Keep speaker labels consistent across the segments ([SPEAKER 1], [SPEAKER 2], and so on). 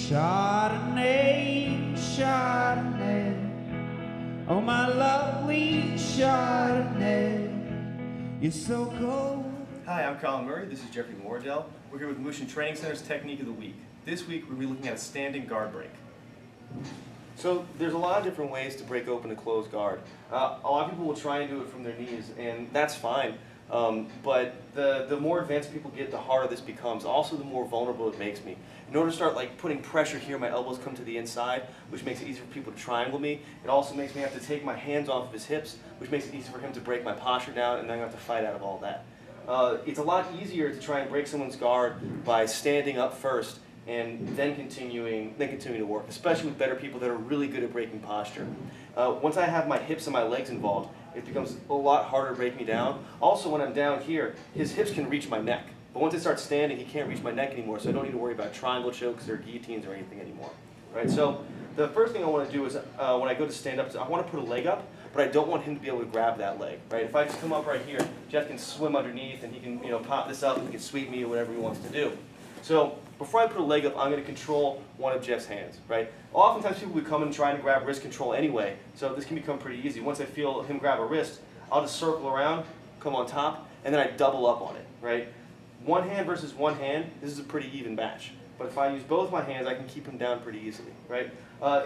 [SPEAKER 1] Chardonnay, Chardonnay, oh my lovely Chardonnay, you're so cold.
[SPEAKER 2] Hi, I'm Colin Murray. This is Jeffrey Mordell. We're here with Mushin Training Center's Technique of the Week. This week we'll be looking at a standing guard break. So there's a lot of different ways to break open a closed guard. A lot of people will try and do it from their knees, and that's fine. But the more advanced people get, the harder this becomes. Also, the more vulnerable it makes me. In order to start putting pressure here, my elbows come to the inside, which makes it easier for people to triangle me. It also makes me have to take my hands off of his hips, which makes it easy for him to break my posture down, and then I have to fight out of all that. It's a lot easier to try and break someone's guard by standing up first and then continuing to work, especially with better people that are really good at breaking posture. Once I have my hips and my legs involved, it becomes a lot harder to break me down. Also, when I'm down here, his hips can reach my neck. But once I start standing, he can't reach my neck anymore, so I don't need to worry about triangle chokes or guillotines or anything anymore. Right? So the first thing I want to do is, when I go to stand up, is I want to put a leg up, but I don't want him to be able to grab that leg. Right? If I just come up right here, Jeff can swim underneath, and he can pop this up, and he can sweep me or whatever he wants to do. So before I put a leg up, I'm going to control one of Jeff's hands. Right? Oftentimes people would come and try to grab wrist control anyway, so this can become pretty easy. Once I feel him grab a wrist, I'll just circle around, come on top, and then I double up on it. Right? One hand versus one hand, this is a pretty even match. But if I use both my hands, I can keep him down pretty easily. Right?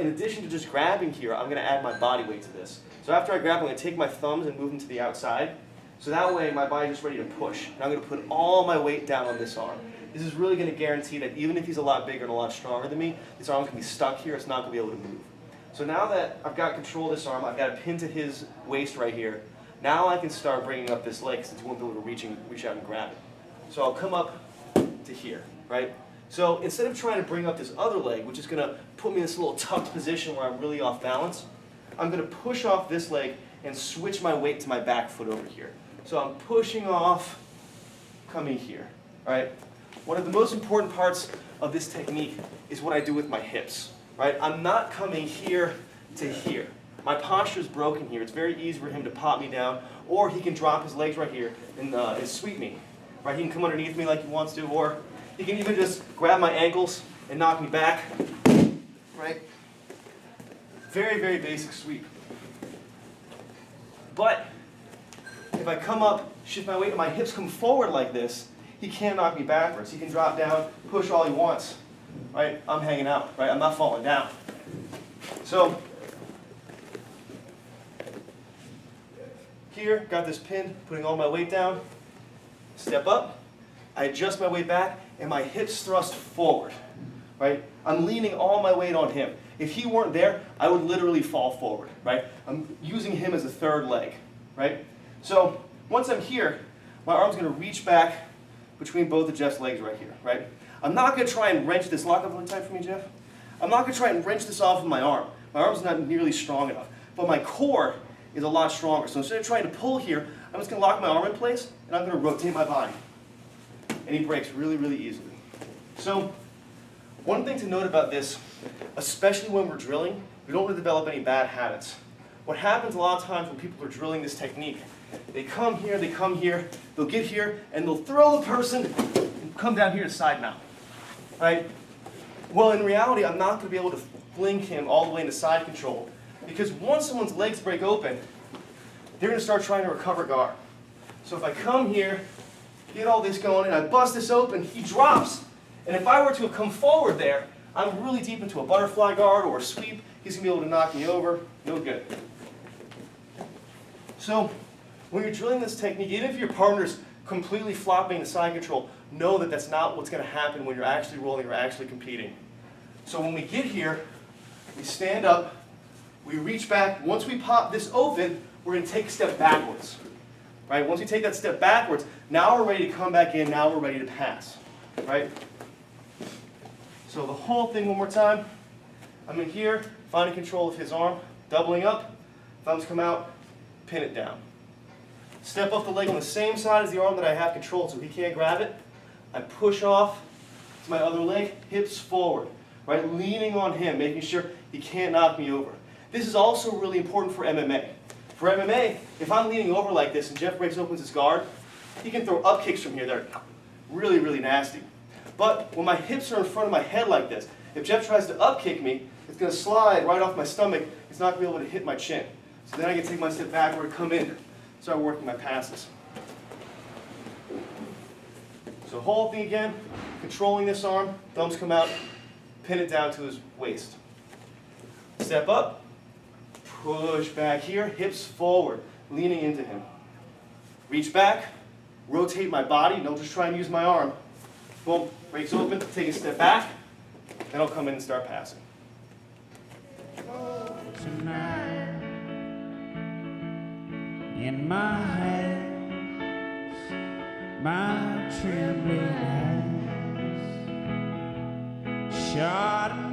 [SPEAKER 2] In addition to just grabbing here, I'm going to add my body weight to this. So after I grab, I'm going to take my thumbs and move them to the outside. So that way my body's just ready to push. And I'm going to put all my weight down on this arm. This is really going to guarantee that even if he's a lot bigger and a lot stronger than me, this arm's going to be stuck here. It's not going to be able to move. So now that I've got control of this arm, I've got a pin to his waist right here. Now I can start bringing up this leg since he won't be able to reach out and grab it. So I'll come up to here, right? So instead of trying to bring up this other leg, which is going to put me in this little tucked position where I'm really off balance, I'm going to push off this leg and switch my weight to my back foot over here. So I'm pushing off, coming here, right? One of the most important parts of this technique is what I do with my hips, right? I'm not coming here to here. My posture is broken here. It's very easy for him to pop me down, or he can drop his legs right here and sweep me. Right? He can come underneath me like he wants to, or he can even just grab my ankles and knock me back. Right? Very, very basic sweep. But if I come up, shift my weight, and my hips come forward like this, he can't knock me backwards. He can drop down, push all he wants. Right? I'm hanging out. Right? I'm not falling down. So here, got this pin, putting all my weight down. Step up, I adjust my weight back, and my hips thrust forward. Right? I'm leaning all my weight on him. If he weren't there, I would literally fall forward. Right? I'm using him as a third leg. Right? So once I'm here, my arm's going to reach back between both of Jeff's legs right here. Right? I'm not going to try and wrench this. Lock up really tight for me, Jeff. I'm not going to try and wrench this off of my arm. My arm's not nearly strong enough. But my core is a lot stronger. So instead of trying to pull here, I'm just going to lock my arm in place, and I'm going to rotate my body. And he breaks really, really easily. So one thing to note about this, especially when we're drilling, we don't want to develop any bad habits. What happens a lot of times when people are drilling this technique, they come here, they'll get here, and they'll throw the person and come down here to side mount. Right? Well, in reality, I'm not going to be able to fling him all the way into side control, because once someone's legs break open, they're going to start trying to recover guard. So if I come here, get all this going, and I bust this open, he drops. And if I were to have come forward there, I'm really deep into a butterfly guard or a sweep. He's going to be able to knock me over. No good. So when you're drilling this technique, even if your partner's completely flopping the side control, know that that's not what's going to happen when you're actually rolling or actually competing. So when we get here, we stand up, we reach back. Once we pop this open, we're going to take a step backwards. Right? Once we take that step backwards, now we're ready to come back in, now we're ready to pass. Right? So the whole thing one more time. I'm in here, finding control of his arm, doubling up, thumbs come out, pin it down. Step up the leg on the same side as the arm that I have control so he can't grab it. I push off to my other leg, hips forward. Right? Leaning on him, making sure he can't knock me over. This is also really important for MMA. For MMA, if I'm leaning over like this and Jeff breaks open his guard, he can throw up kicks from here that are really, really nasty. But when my hips are in front of my head like this, If Jeff tries to up kick me, it's going to slide right off my stomach. It's not going to be able to hit my chin. So then I can take my step backward, come in, start working my passes. So whole thing again, controlling this arm, thumbs come out, pin it down to his waist. Step up, push back here, hips forward, leaning into him. Reach back, rotate my body, don't just try and use my arm. Boom, breaks open, take a step back, then I'll come in and start passing.
[SPEAKER 1] Tonight, in my hands, my trembling hands, Chardonnay.